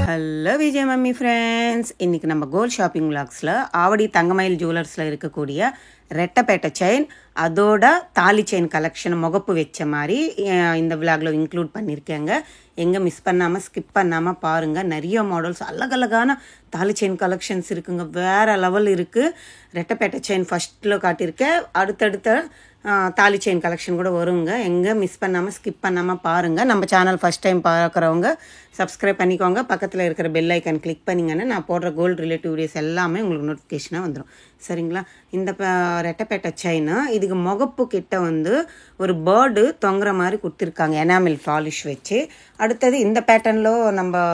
Hello Vijay mummy friends, இன்றைக்கி நம்ம gold shopping விளாக்ஸில் Avadi தங்கமயில் ஜுவல்லர்ஸில் இருக்கக்கூடிய ரெட்டப்பேட்டை செயின், அதோட தாலி செயின் கலெக்ஷன் முகப்பு வச்ச மாதிரி இந்த விளாகில் இன்க்ளூட் பண்ணியிருக்கேங்க. எங்கே மிஸ் பண்ணாமல் ஸ்கிப் பண்ணாமல் பாருங்கள். நிறைய மாடல்ஸ் அழகழகான தாலி செயின் கலெக்ஷன்ஸ் இருக்குங்க. வேறு லெவல் இருக்குது. ரெட்டப்பேட்டை செயின் ஃபஸ்ட்டில் காட்டியிருக்கேன். அடுத்தடுத்த தாலி செயின் கலெக்ஷன் கூட வருங்க. எங்கே மிஸ் பண்ணாமல் ஸ்கிப் பண்ணாமல் பாருங்கள். நம்ம சேனல் ஃபஸ்ட் டைம் பார்க்குறவங்க சப்ஸ்கிரைப் பண்ணிக்கோங்க. பக்கத்தில் இருக்கிற பெல் ஐக்கான் கிளிக் பண்ணிங்கன்னா நான் போடுற கோல்டு ரிலேட்டிவ் வீடியோஸ் எல்லாமே உங்களுக்கு நோட்டிஃபிகேஷனாக வந்துடும். சரிங்களா? இந்த ரெட்டப்பேட்டை செயின் இதுக்கு முகப்பு கிட்ட வந்து ஒரு பேர்டு தொங்குற மாதிரி கொடுத்துருக்காங்க, எனாமில் பாலிஷ் வச்சு. அடுத்தது இந்த பேட்டர்னில் நம்ம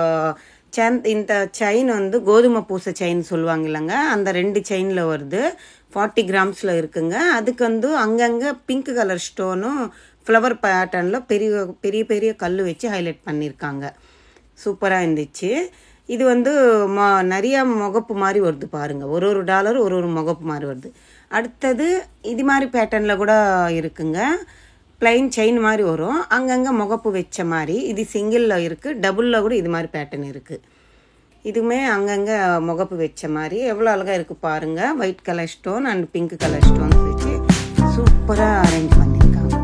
இந்த செயின் வந்து கோதுமை பூசை செயின் சொல்லுவாங்க இல்லைங்க, அந்த 2 செயினில் வருது. 40 கிராம்ஸில் இருக்குங்க. அதுக்கு வந்து அங்கங்கே பிங்க் கலர் ஸ்டோனும் ஃப்ளவர் பேட்டர்னில் பெரிய பெரிய பெரிய கல் வச்சு ஹைலைட் பண்ணியிருக்காங்க. சூப்பராக இருந்துச்சு. இது வந்து நிறைய முகப்பு மாதிரி வருது பாருங்கள். ஒரு டாலர் ஒரு முகப்பு மாதிரி வருது. அடுத்தது இது மாதிரி பேட்டர்னில் கூட இருக்குங்க. பிளைன் செயின் மாதிரி வரும், அங்கங்கே முகப்பு வச்ச மாதிரி. இது சிங்கிளில் இருக்குது, டபுளில் கூட இது மாதிரி பேட்டர்ன் இருக்குது. இதுவுமே அங்கங்கே முகப்பு வச்ச மாதிரி எவ்வளோ அழகாக இருக்குது பாருங்கள். White colour stone and pink colour stones வச்சு சூப்பராக அரேஞ்ச் பண்ணியிருக்காங்க.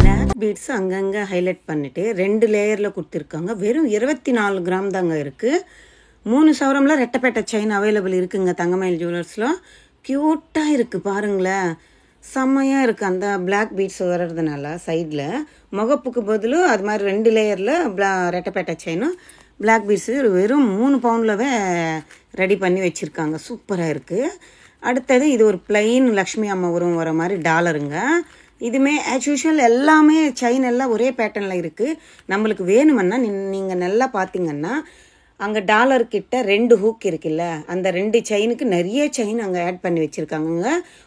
பிளாக் பீட்ஸ் அங்கங்கே ஹைலைட் பண்ணிவிட்டு 2 லேயரில் கொடுத்துருக்காங்க. வெறும் 24 கிராம் தாங்க இருக்குது. 3 சவரம்ல ரெட்டப்பேட்டை செயின் அவைலபிள் இருக்குங்க தங்கமயில் ஜுவல்லர்ஸில். க்யூட்டாக இருக்குது பாருங்களேன், செம்மையாக இருக்குது. அந்த பிளாக் பீட்ஸ் வர்றதுனால சைடில் முகப்புக்கு பதில் அது மாதிரி 2 லேயரில் ரெட்டப்பேட்டை செயினும் பிளாக் பீட்ஸு வெறும் 3 பவுண்ட்லவே ரெடி பண்ணி வச்சுருக்காங்க. சூப்பராக இருக்குது. அடுத்தது இது ஒரு பிளைன் லக்ஷ்மி அம்மா உருவம் வர மாதிரி டாலருங்க. இதுவுமே ஆஸ் யூஷுவல் எல்லாமே செயின் எல்லாம் ஒரே பேட்டர்னில் இருக்குது. நம்மளுக்கு வேணுமென்னா நீங்கள் நல்லா பார்த்தீங்கன்னா அங்கே டாலர்கிட்ட 2 ஹூக் இருக்குல்ல, அந்த 2 செயினுக்கு நிறைய செயின் அங்கே ஆட் பண்ணி வச்சுருக்காங்க.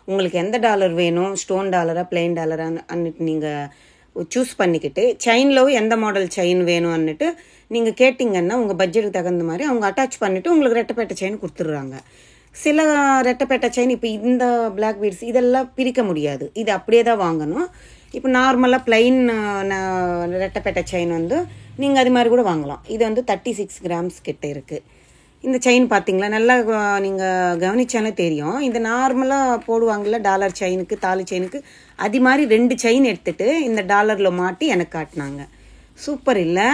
உங்களுக்கு எந்த டாலர் வேணும், ஸ்டோன் டாலரா பிளெயின் டாலரா அன்னிட்டு நீங்கள் சூஸ் பண்ணிக்கிட்டு செயினில் எந்த மாடல் செயின் வேணும் அன்னிட்டு நீங்கள் கேட்டிங்கன்னா உங்கள் பட்ஜெட்டுக்கு தகுந்த மாதிரி அவங்க அட்டாச் பண்ணிவிட்டு உங்களுக்கு ரெட்டப்பேட்டை செயின் கொடுத்துட்றாங்க. சில ரெட்டப்பேட்டை செயின் இப்போ இந்த பிளாக் பீட்ஸ் இதெல்லாம் பிரிக்க முடியாது, இது அப்படியே தான் வாங்கணும். இப்போ நார்மலாக பிளைன் ரெட்டப்பேட்டை செயின் வந்து நீங்கள் அது மாதிரி கூட வாங்கலாம். இது வந்து 36 கிராம்ஸ் கிட்ட இருக்குது. இந்த செயின் பார்த்தீங்களா, நல்லா நீங்கள் கவனிச்சாலே தெரியும். இந்த நார்மலாக போடுவாங்கள்ல டாலர் செயினுக்கு தாலி செயினுக்கு, அது மாதிரி 2 செயின் எடுத்துகிட்டு இந்த டாலரில் மாட்டி எனக்கு காட்டினாங்க. சூப்பர் இல்லை?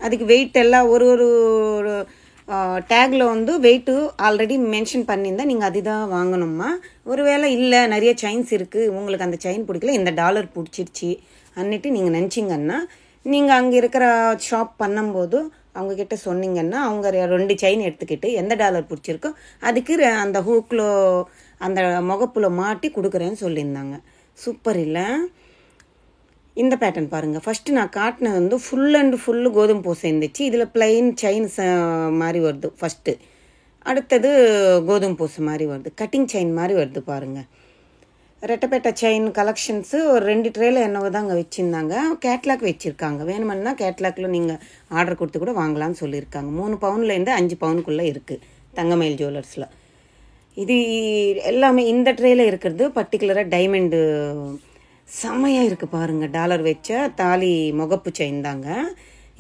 அதுக்கு வெயிட் எல்லாம் ஒரு டேக்கில் வந்து வெயிட்டு ஆல்ரெடி மென்ஷன் பண்ணியிருந்தால் நீங்கள் அதுதான் வாங்கணுமா. ஒருவேளை இல்லை நிறைய செயின்ஸ் இருக்குது, உங்களுக்கு அந்த செயின் பிடிக்கல, இந்த டாலர் பிடிச்சிருச்சு அன்னிட்டு நீங்கள் நினச்சிங்கன்னா நீங்கள் அங்கே இருக்கிற ஷாப் பண்ணும்போது அவங்கக்கிட்ட சொன்னீங்கன்னா அவங்க 2 செயின் எடுத்துக்கிட்டு எந்த டாலர் பிடிச்சிருக்கோ அதுக்கு அந்த ஹூக்கில் அந்த முகப்பில் மாட்டி கொடுக்குறேன்னு சொல்லியிருந்தாங்க. சூப்பர் இல்லை? இந்த பேட்டர்ன் பாருங்கள். ஃபஸ்ட்டு நான் காட்டினது வந்து ஃபுல் அண்ட் ஃபுல்லு கோதுமை பூசை இருந்துச்சு. இதில் பிளைன் செயின்ஸ் மாதிரி வருது ஃபஸ்ட்டு. அடுத்தது கோதுமை பூசை மாதிரி வருது, கட்டிங் செயின் மாதிரி வருது பாருங்கள். ரெட்டப்பேட்டை செயின் கலெக்ஷன்ஸு ஒரு 2 ட்ரேயில் என்னவோ தான் அங்கே வச்சுருந்தாங்க. கேட்லாக் வச்சுருக்காங்க. வேணுமென்னா கேட்லாக்கில் நீங்கள் ஆர்டர் கொடுத்து கூட வாங்கலாம்னு சொல்லியிருக்காங்க. 3 பவுன்லேருந்து 5 பவுனுக்குள்ளே இருக்குது தங்கமயில் ஜுவல்லர்ஸில். இது எல்லாமே இந்த ட்ரேயில் இருக்கிறது பர்டிகுலராக டைமண்டு செம்மையாக இருக்குது பாருங்கள். டாலர் வச்ச தாலி முகப்பு செயின் தாங்க.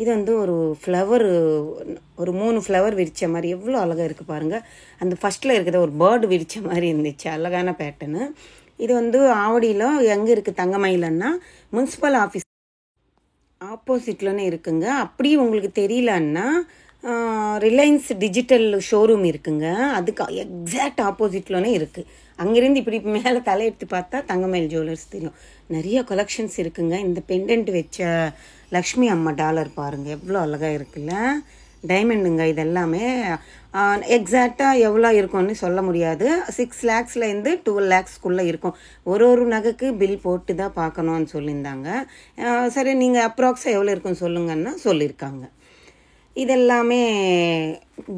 இது வந்து ஒரு ஃப்ளவர், ஒரு 3 ஃப்ளவர் விரித்த மாதிரி எவ்வளோ அழகாக இருக்குது பாருங்கள். அந்த ஃபஸ்ட்டில் இருக்கிறத ஒரு பேர்டு விரித்த மாதிரி இருந்துச்சு, அழகான பேட்டர்னு. இது வந்து ஆவடியில் எங்கே இருக்குது தங்கமயிலன்னா முனிசிபல் ஆஃபீஸ் ஆப்போசிட்லன்னு இருக்குங்க. அப்படி உங்களுக்கு தெரியலன்னா ரிலையன்ஸ் டிஜிட்டல் ஷோரூம் இருக்குங்க, அதுக்கு எக்ஸாக்ட் ஆப்போசிட்லனே இருக்குது. அங்கேருந்து இப்படி மேலே தலை எடுத்து பார்த்தா தங்கமயில் ஜுவல்லர்ஸ் தெரியும். நிறைய கலெக்ஷன்ஸ் இருக்குங்க. இந்த பெண்டன்ட் வச்ச லக்ஷ்மி அம்மா டாலர் பாருங்கள் எவ்வளோ அழகாக இருக்குல்ல, டைமண்டுங்க. இது எல்லாமே எக்ஸாக்டாக எவ்வளோ இருக்கும்னு சொல்ல முடியாது. 6 lakhsலேருந்து 12 lakhsக்குள்ளே இருக்கும். ஒரு நகைக்கு பில் போட்டு தான் பார்க்கணுன்னு சொல்லியிருந்தாங்க. சரி நீங்கள் அப்ராக்ஸாக எவ்வளோ இருக்குன்னு சொல்லுங்கன்னா சொல்லியிருக்காங்க. இதெல்லாமே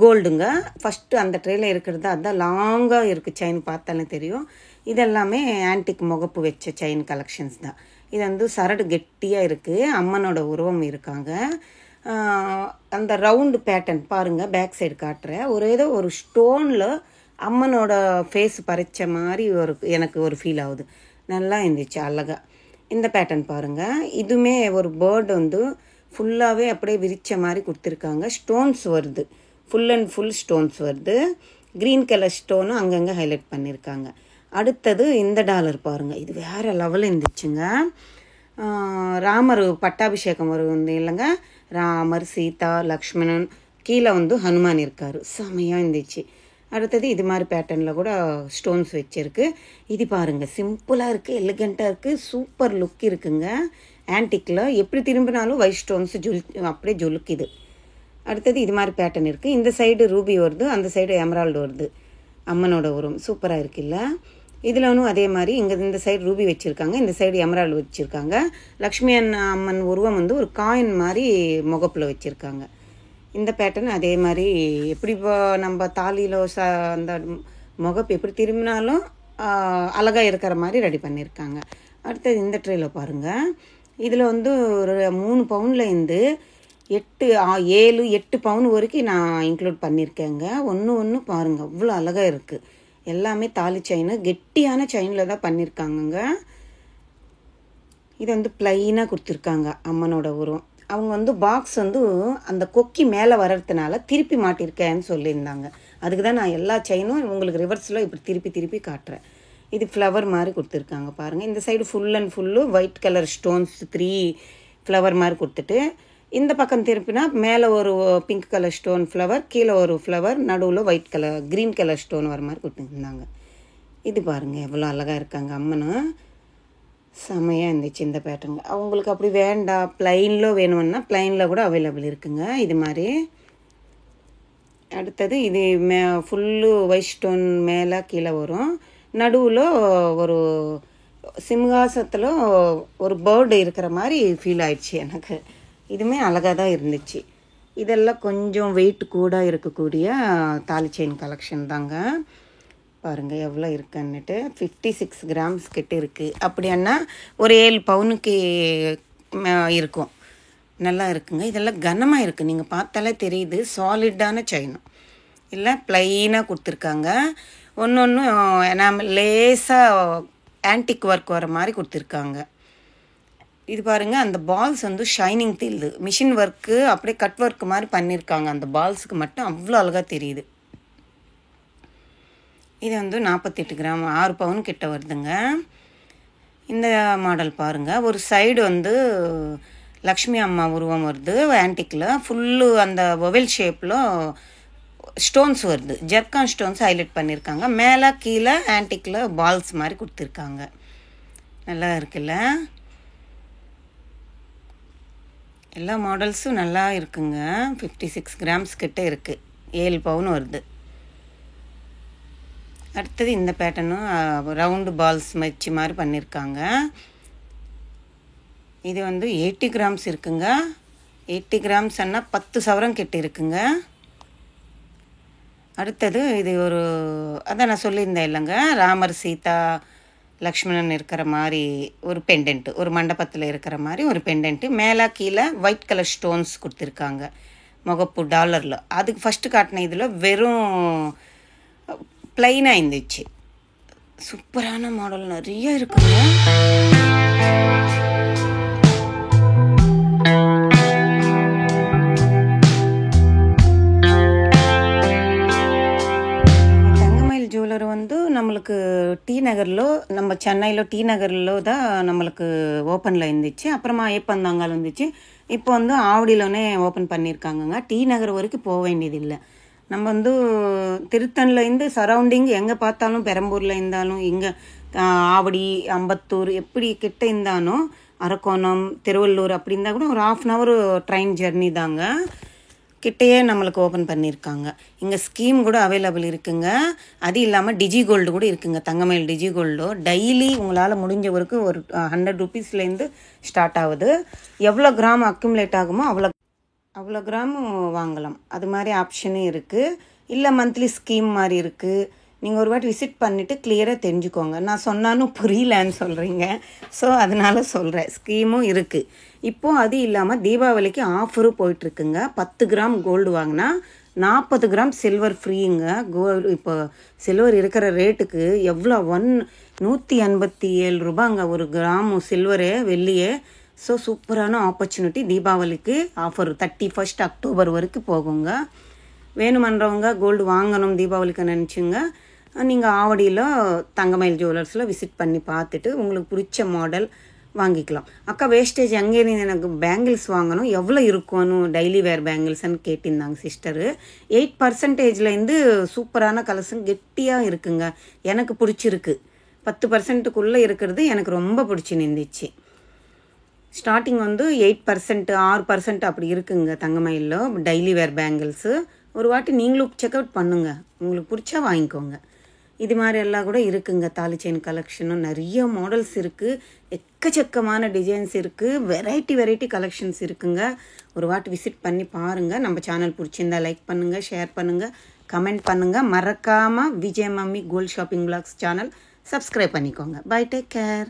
கோல்டுங்க. ஃபஸ்ட்டு அந்த ட்ரேயில் இருக்கிறது அதுதான் லாங்காக இருக்குது செயின், பார்த்தாலே தெரியும். இதெல்லாமே ஆன்டிக் முகப்பு வச்ச செயின் கலெக்ஷன்ஸ் தான். இது வந்து சரடு கெட்டியாக இருக்குது, அம்மனோட உருவம் இருக்காங்க. அந்த ரவுண்டு பேட்டர்ன் பாருங்கள், பேக் சைடு காட்டுறேன். ஏதோ ஒரு ஸ்டோனில் அம்மனோட ஃபேஸ் பறித்த மாதிரி எனக்கு ஒரு ஃபீல் ஆகுது. நல்லா இருந்துச்சு அழகாக. இந்த பேட்டர்ன் பாருங்கள். இதுவுமே ஒரு பேர்டு வந்து ஃபுல்லாகவே அப்படியே விரிச்ச மாதிரி கொடுத்துருக்காங்க. ஸ்டோன்ஸ் வருது, ஃபுல் அண்ட் ஃபுல் ஸ்டோன்ஸ் வருது. க்ரீன் கலர் ஸ்டோனும் அங்கங்கே ஹைலைட் பண்ணியிருக்காங்க. அடுத்தது இந்த டாலர் பாருங்கள், இது வேறு லெவலில் இருந்துச்சுங்க. ராமர் பட்டாபிஷேகம் வரும் இல்லைங்க, ராமர், சீதா, லக்ஷ்மணன், கீழே வந்து ஹனுமான் இருக்கார், செமையாக இருந்துச்சு. அடுத்தது இது மாதிரி பேட்டர்னில் கூட ஸ்டோன்ஸ் வச்சுருக்கு. இது பாருங்கள், சிம்பிளாக இருக்குது, எலிகண்ட்டாக இருக்குது, சூப்பர் லுக் இருக்குங்க. ஆன்டிக்கில் எப்படி திரும்பினாலும் ஒயிட் ஸ்டோன்ஸ் அப்படியே ஜொலுக்குது. அடுத்தது இது மாதிரி பேட்டர்ன் இருக்குது. இந்த சைடு ரூபி வருது, அந்த சைடு எமரால்டு வருது. அம்மனோட உருவம் சூப்பராக இருக்குல்ல. இதில் ஒன்றும் அதே மாதிரி இங்கே இந்த சைடு ரூபி வச்சுருக்காங்க, இந்த சைடு எமரால்டு வச்சுருக்காங்க. லக்ஷ்மி அம்மன் உருவம் வந்து ஒரு காயின் மாதிரி முகப்பில் வச்சுருக்காங்க. இந்த பேட்டர்ன் அதே மாதிரி எப்படி நம்ம தாலியில் அந்த முகப்பு எப்படி திரும்பினாலும் அழகாக இருக்கிற மாதிரி ரெடி பண்ணியிருக்காங்க. அடுத்தது இந்த ட்ரேயில் பாருங்கள், இதில் வந்து ஒரு 3 பவுன்லேருந்து 7, 8 பவுன் வரைக்கும் நான் இன்க்ளூட் பண்ணியிருக்கேங்க. ஒன்று பாருங்கள், அவ்வளோ அழகாக இருக்குது. எல்லாமே தாலி செயின், கெட்டியான செயினில் தான் பண்ணியிருக்காங்கங்க. இது வந்து ப்ளைனாக கொடுத்துருக்காங்க அம்மனோட உருவம். அவங்க வந்து பாக்ஸ் வந்து அந்த கொக்கி மேலே வர்றதுனால திருப்பி மாட்டியிருக்கேன்னு சொல்லியிருந்தாங்க. அதுக்கு தான் நான் எல்லா செயினும் உங்களுக்கு ரிவர்ஸில் இப்படி திருப்பி காட்டுறேன். இது ஃப்ளவர் மாதிரி கொடுத்துருக்காங்க பாருங்கள். இந்த side full and full white colour stones 3 flower மாதிரி கொடுத்துட்டு, இந்த பக்கம் திருப்பினா மேலே ஒரு பிங்க் கலர் ஸ்டோன் ஃப்ளவர், கீழே ஒரு ஃப்ளவர், நடுவில் white colour green colour stone வர மாதிரி கொடுத்துருந்தாங்க. இது பாருங்கள் எவ்வளோ அழகாக இருக்காங்க அம்மனு, செமையாக இருந்துச்சு இந்த பேட்டர்ன். அவங்களுக்கு அப்படி வேண்டாம், ப்ளைனில் வேணும்னா ப்ளைனில் கூட அவைலபிள் இருக்குங்க இது மாதிரி. அடுத்தது இது ஃபுல்லு ஒயிட் ஸ்டோன் மேலே கீழே வரும், நடுவில் ஒரு சிம்ஹாசத்தில் ஒரு பேர்டு இருக்கிற மாதிரி ஃபீல் ஆயிடுச்சு எனக்கு. இதுவுமே அழகாக தான் இருந்துச்சு. இதெல்லாம் கொஞ்சம் வெயிட் கூட இருக்கக்கூடிய தாலி செயின் கலெக்ஷன் தாங்க. பாருங்கள் எவ்வளோ இருக்குன்னுட்டு, 56 கிராம்ஸ் கிட்ட இருக்குது. அப்படின்னா ஒரு 7 பவுனுக்கு இருக்கும். நல்லா இருக்குங்க. இதெல்லாம் கனமாக இருக்குது, நீங்கள் பார்த்தாலே தெரியுது. சாலிடான செயினும் இல்லை, ப்ளைனாக கொடுத்துருக்காங்க. ஒன்று நம்ம லேசாக ஆன்டிக் ஒர்க் வர மாதிரி கொடுத்துருக்காங்க. இது பாருங்கள், அந்த பால்ஸ் வந்து ஷைனிங் தெரியுது. மிஷின் ஒர்க்கு அப்படியே கட் ஒர்க் மாதிரி பண்ணியிருக்காங்க. அந்த பால்ஸுக்கு மட்டும் அவ்வளோ அழகாக தெரியுது. இது வந்து 48 கிராம், 6 பவுன் கிட்ட வருதுங்க. இந்த மாடல் பாருங்கள், ஒரு சைடு வந்து லக்ஷ்மி அம்மா உருவம் வருது ஆன்டிக்கில், ஃபுல்லு அந்த ஒவல் ஷேப்பில் ஸ்டோன்ஸ் வருது, ஜர்கான் ஸ்டோன்ஸ் ஹைலைட் பண்ணியிருக்காங்க. மேலே கீழே ஆன்டிக்கில் பால்ஸ் மாதிரி கொடுத்துருக்காங்க. நல்லா இருக்குல்ல, எல்லா மாடல்ஸும் நல்லா இருக்குங்க. 56 கிராம்ஸ் கிட்ட இருக்குது, 7 பவுன் வருது. அடுத்தது இந்த பேட்டர்னும் ரவுண்டு பால்ஸ் வச்சு மாதிரி பண்ணியிருக்காங்க. இது வந்து 80 கிராம்ஸ் இருக்குங்க. 80 கிராம்ஸ்ன்னா 10 சவரம் கிட்ட இருக்குங்க. அடுத்தது இது ஒரு அதான் நான் சொல்லியிருந்தேன் இல்லைங்க, ராமர், சீதா, லக்ஷ்மணன் இருக்கிற மாதிரி ஒரு பெண்டன்ட்டு, ஒரு மண்டபத்தில் இருக்கிற மாதிரி ஒரு பெண்டன்ட்டு. மேலே கீழே ஒயிட் கலர் ஸ்டோன்ஸ் கொடுத்துருக்காங்க முகப்பு டாலரில். அதுக்கு ஃபஸ்ட்டு காட்டின இதில் வெறும் ப்ளைனாக இருந்துச்சு. சூப்பரான மாடல் நிறைய இருக்குங்க. தங்கமயில் ஜுவல்லரி வந்து நம்மளுக்கு டி நகரில், நம்ம சென்னையில் டி நகரில் தான் நம்மளுக்கு ஓப்பனில் இருந்துச்சு. அப்புறமா ஏப்பந்தாங்கால் இருந்துச்சு. இப்போ வந்து ஆவடியிலனே ஓப்பன் பண்ணியிருக்காங்கங்க. டி நகர் வரைக்கும் போக வேண்டியதில்லை. நம்ம வந்து திருத்தணிலேருந்து சரௌண்டிங் எங்கே பார்த்தாலும், பெரம்பூரில் இருந்தாலும், இங்கே ஆவடி, அம்பத்தூர் எப்படி கிட்ட இருந்தாலும், அரக்கோணம், திருவள்ளூர் அப்படி இருந்தால் கூட ஒரு 1/2 hour ட்ரெயின் ஜெர்னி தாங்க. கிட்டையே நம்மளுக்கு ஓப்பன் பண்ணியிருக்காங்க. இங்கே ஸ்கீம் கூட அவைலபிள் இருக்குங்க. அது இல்லாமல் டிஜி கோல்டு கூட இருக்குங்க. தங்கமயில் டிஜி கோல்டு டெய்லி உங்களால் முடிஞ்ச வரைக்கும் ஒரு 100 rupeesலேருந்து ஸ்டார்ட் ஆகுது. எவ்வளோ கிராம் அக்குமுலேட் ஆகுமோ அவ்வளோ கிராம் வாங்கலாம். அது மாதிரி ஆப்ஷனும் இருக்குது. இல்லை மந்த்லி ஸ்கீம் மாதிரி இருக்குது. நீங்கள் ஒரு வாட்டி விசிட் பண்ணிவிட்டு கிளியராக தெரிஞ்சுக்கோங்க. நான் சொன்னாலும் புரியலன்னு சொல்கிறீங்க, ஸோ அதனால் சொல்கிறேன். ஸ்கீமும் இருக்குது. இப்போது அது இல்லாமல் தீபாவளிக்கு ஆஃபரும் போயிட்டுருக்குங்க. 10 கிராம் கோல்டு வாங்கினா 40 கிராம் சில்வர் ஃப்ரீங்க. கோல்டு இப்போ சில்வர் இருக்கிற ரேட்டுக்கு எவ்வளோ 187 ரூபாங்க ஒரு கிராமு சில்வரு வெள்ளியே. ஸோ சூப்பரான ஆப்பர்ச்சுனிட்டி. தீபாவளிக்கு ஆஃபர் 31 அக்டோபர் வரைக்கும் போகுங்க. வேணுமன்றவங்க கோல்டு வாங்கணும் தீபாவளிக்கு நினச்சிங்க, நீங்கள் ஆவடியில் தங்கமயில் ஜுவல்லர்ஸில் விசிட் பண்ணி பார்த்துட்டு உங்களுக்கு பிடிச்ச மாடல் வாங்கிக்கலாம். அக்கா வேஸ்டேஜ் அங்கேருந்து எனக்கு பேங்கிள்ஸ் வாங்கணும், எவ்வளோ இருக்கும்னு டெய்லி வேர் பேங்கிள்ஸ்ன்னு கேட்டிருந்தாங்க சிஸ்டரு. 8%லேருந்து சூப்பரான கலர்ஸும் கெட்டியாக இருக்குங்க. எனக்கு பிடிச்சிருக்கு. 10%க்குள்ளே இருக்கிறது எனக்கு ரொம்ப பிடிச்சி நின்றுச்சு. ஸ்டார்டிங் 8%, 6% அப்படி இருக்குங்க தங்கமயிலில் டெய்லி வேர் பேங்கிள்ஸு. ஒரு வாட்டி நீங்களும் செக் அவுட் பண்ணுங்கள், உங்களுக்கு பிடிச்சா வாங்கிக்கோங்க. இது மாதிரி எல்லாம் கூட இருக்குங்க. தாலி செயின் கலெக்ஷனும் நிறைய மாடல்ஸ் இருக்குது, எக்கச்சக்கமான டிசைன்ஸ் இருக்குது, வெரைட்டி கலெக்ஷன்ஸ் இருக்குங்க. ஒரு வாட்டி விசிட் பண்ணி பாருங்கள். நம்ம சேனல் பிடிச்சிருந்தா லைக் பண்ணுங்கள், ஷேர் பண்ணுங்கள், கமெண்ட் பண்ணுங்கள். மறக்காமல் Vijay mummy gold shopping vlogs channel subscribe பண்ணிக்கோங்க. Bye, take care.